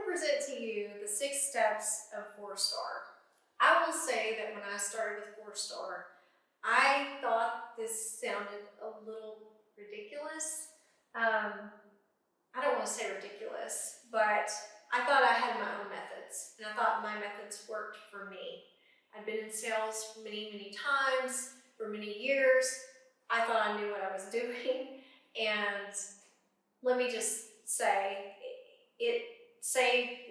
present to you the 6 steps of 4-star. I will say that when I started with 4-star, I thought this sounded a little ridiculous. I don't want to say ridiculous, but I thought I had my own methods, and I thought my methods worked for me. I've been in sales many, many times, for many years. I thought I knew what I was doing, and let me just say, it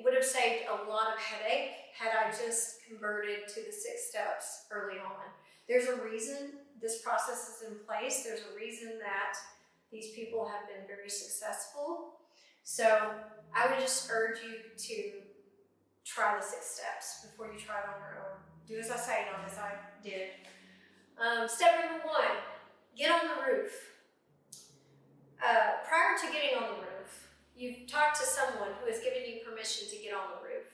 would have saved a lot of headache had I just converted to the 6 steps early on. There's a reason this process is in place. There's a reason that these people have been very successful. So I would just urge you to try the 6 steps before you try it on your own. Do as I say, not as I did. Step number 1, get on the roof. Prior to getting on the roof, you've talked to someone who has given you permission to get on the roof.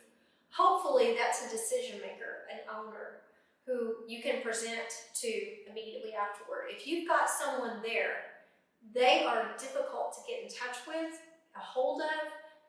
Hopefully that's a decision maker, an owner, who you can present to immediately afterward. If you've got someone there, they are difficult to get in touch with, a hold of,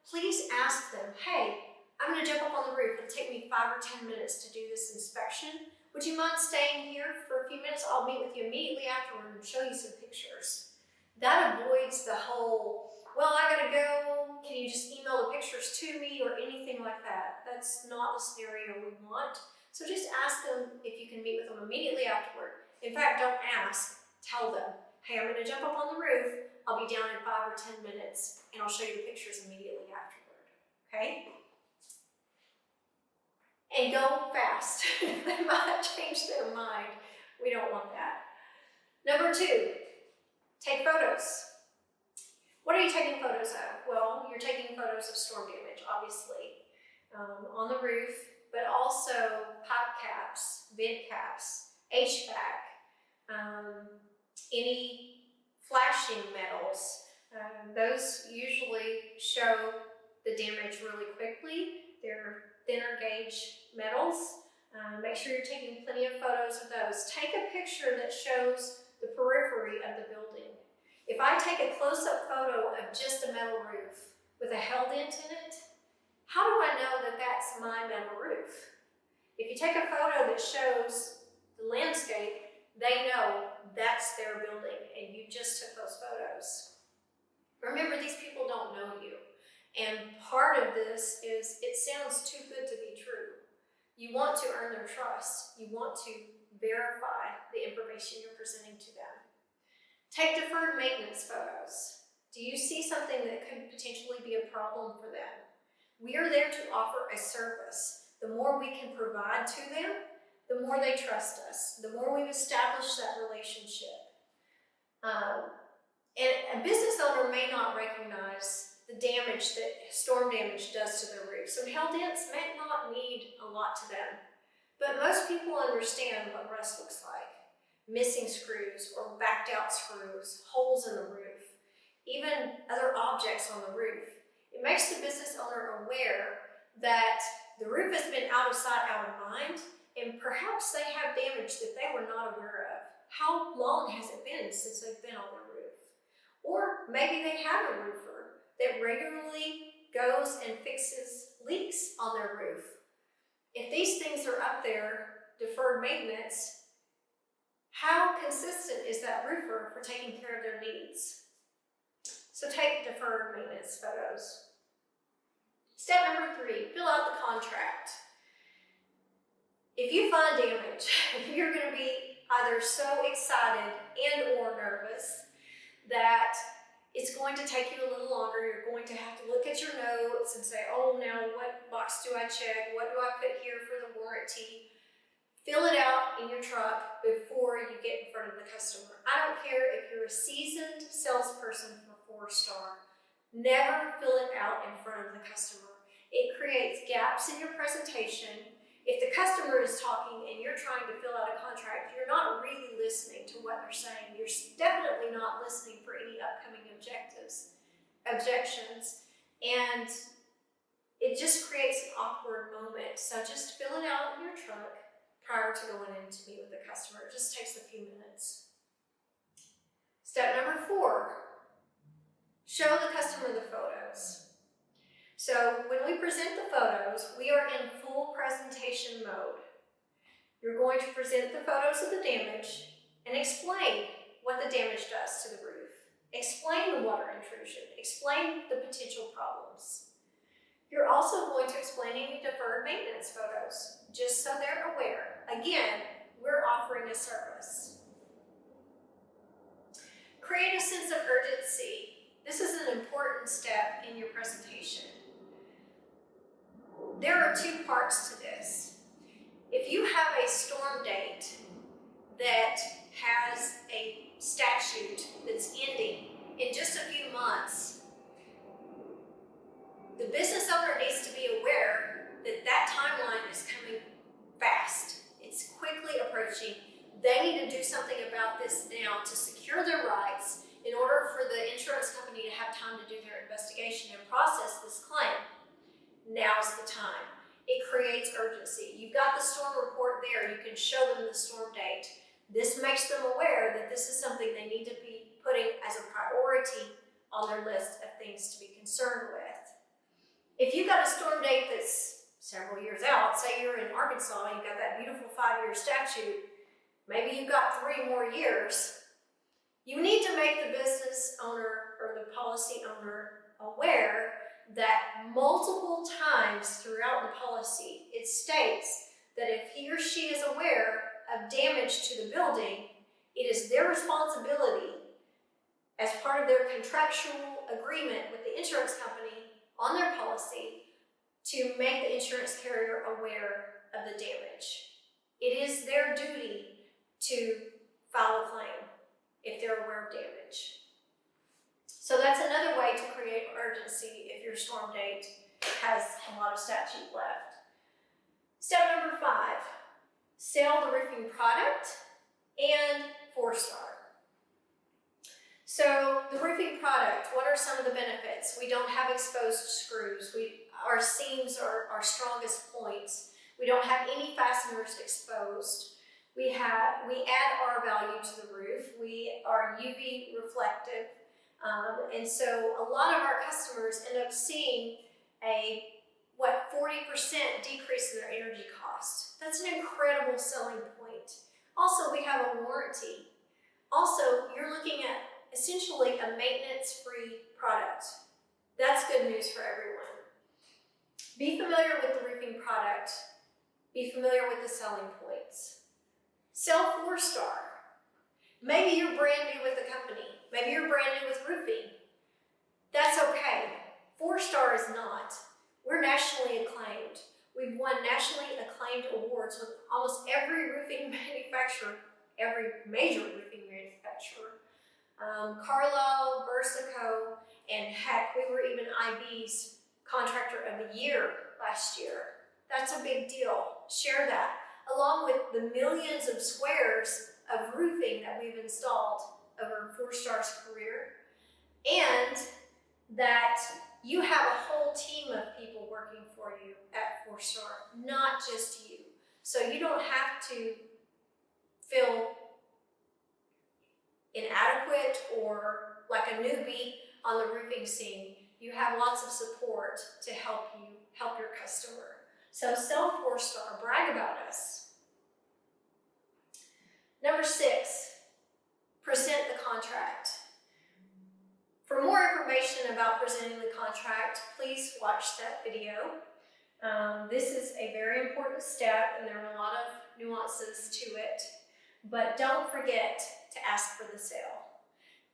please ask them, hey, I'm gonna jump up on the roof. It'll take me 5 or 10 minutes to do this inspection. Would you mind staying here for a few minutes? I'll meet with you immediately afterward and show you some pictures. That avoids the whole, well, I gotta go, can you just email the pictures to me or anything like that? That's not the scenario we want. So just ask them if you can meet with them immediately afterward. In fact, don't ask, tell them, hey, I'm gonna jump up on the roof, I'll be down in 5 or 10 minutes, and I'll show you the pictures immediately afterward, okay? And go fast. They might change their mind. We don't want that. Number 2, take photos. What are you taking photos of? Well, you're taking photos of storm damage, obviously, on the roof, but also pipe caps, vent caps, HVAC, any flashing metals. Those usually show the damage really quickly. They're thinner gauge metals. Make sure you're taking plenty of photos of those. Take a picture that shows the periphery of the building. If I take a close-up photo of just a metal roof with a hell dent in it, how do I know that that's my metal roof? If you take a photo that shows the landscape, they know that's their building and you just took those photos. Remember, these people don't know you. And part of this is it sounds too good to be true. You want to earn their trust. You want to verify the information you're presenting to them. Take deferred maintenance photos. Do you see something that could potentially be a problem for them? We are there to offer a service. The more we can provide to them, the more they trust us, the more we've established that relationship. And a business owner may not recognize the damage that storm damage does to their roof. Some hell dents may not need a lot to them, but most people understand what rust looks like. Missing screws or backed out screws, holes in the roof, even other objects on the roof. It makes the business owner aware that the roof has been out of sight, out of mind, and perhaps they have damage that they were not aware of. How long has it been since they've been on their roof? Or maybe they have a roofer that regularly goes and fixes leaks on their roof. If these things are up there, deferred maintenance, how consistent is that roofer for taking care of their needs? So take deferred maintenance photos. Step number 3, fill out the contract. If you find damage, you're going to be either so excited and or nervous that it's going to take you a little longer. You're going to have to look at your notes and say, oh, now what box do I check? What do I put here for the warranty? Fill it out in your truck before you get in front of the customer. I don't care if you're a seasoned salesperson for 4-star. Never fill it out in front of the customer. It creates gaps in your presentation. If the customer is talking and you're trying to fill out a contract, you're not really listening to what they're saying. You're definitely not listening for any upcoming objections. And it just creates an awkward moment. So just fill it out in your truck prior to going in to meet with the customer. It just takes a few minutes. Step number 4, show the customer the photos. So when we present the photos, we are in full presentation mode. You're going to present the photos of the damage and explain what the damage does to the roof. Explain the water intrusion. Explain the potential problems. You're also going to explain any deferred maintenance photos, just so they're aware. Again, we're offering a service. Create a sense of urgency. This is an important step in your presentation. There are two parts to this. If you have a storm date that has a statute that's ending in just a few months, the business owner needs to be aware that that timeline is coming fast. It's quickly approaching. They need to do something about this now to secure their rights in order for the insurance company to have time to do their investigation and process this claim. Now's the time. It creates urgency. You've got the storm report there. You can show them the storm date. This makes them aware that this is something they need to be putting as a priority on their list of things to be concerned with. If you've got a storm date that's several years out, say you're in Arkansas, you've got that beautiful 5-year statute, maybe you've got 3 more years, you need to make the business owner or the policy owner aware that multiple times throughout the policy, it states that if he or she is aware of damage to the building, it is their responsibility as part of their contractual agreement with the insurance company on their policy to make the insurance carrier aware of the damage. It is their duty to file a claim if they're aware of damage. So that's another way to create urgency if your storm date has a lot of statute left. Step number 5, sell the roofing product and 4-star. So the roofing product, what are some of the benefits? We don't have exposed screws. Our seams are our strongest points. We don't have any fasteners exposed. We add R value to the roof. We are UV reflective. And so a lot of our customers end up seeing a 40% decrease in their energy cost. That's an incredible selling point. Also, we have a warranty. Also, you're looking at essentially a maintenance-free product. That's good news for everyone. Be familiar with the roofing product. Be familiar with the selling points. Sell 4-star. Maybe you're brand new with the company. Maybe you're brand new with roofing. That's okay. 4-star is not. We're nationally acclaimed. We've won nationally acclaimed awards with almost every roofing manufacturer, every major roofing manufacturer. Carlisle, Versaco, and heck, we were even IB's Contractor of the Year last year. That's a big deal. Share that, along with the millions of squares of roofing that we've installed over 4-star's career, and that you have a whole team of people working for you at 4-star, not just you. So you don't have to feel inadequate or like a newbie on the roofing scene. You have lots of support to help your customer. So sell 4-star, brag about us. Number 6, present the contract. For more information about presenting the contract, please watch that video. This is a very important step and there are a lot of nuances to it, but don't forget to ask for the sale.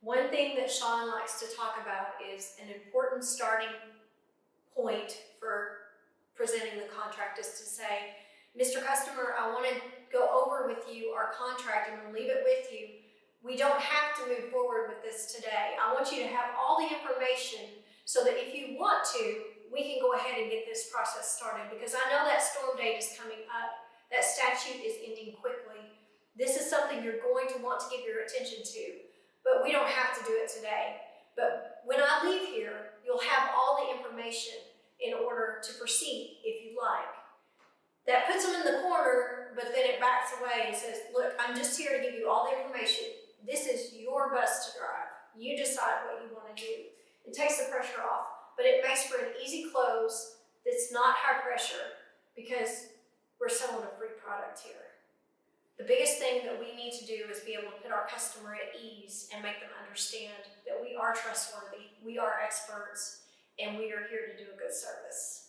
One thing that Sean likes to talk about is an important starting point for presenting the contract is to say, Mr. Customer, I want to go over with you our contract and we'll leave it with you. We don't have to move forward with this today. I want you to have all the information so that if you want to, we can go ahead and get this process started because I know that storm date is coming up. That statute is ending quickly. This is something you're going to want to give your attention to, but we don't have to do it today. But when I leave here, you'll have all the information in order to proceed if you like. That puts them in the corner, but then it backs away and says, look, I'm just here to give you all the information. This is your bus to drive. You decide what you want to do. It takes the pressure off, but it makes for an easy close It's not high pressure because we're selling a free product here. The biggest thing that we need to do is be able to put our customer at ease and make them understand that we are trustworthy, we are experts, and we are here to do a good service.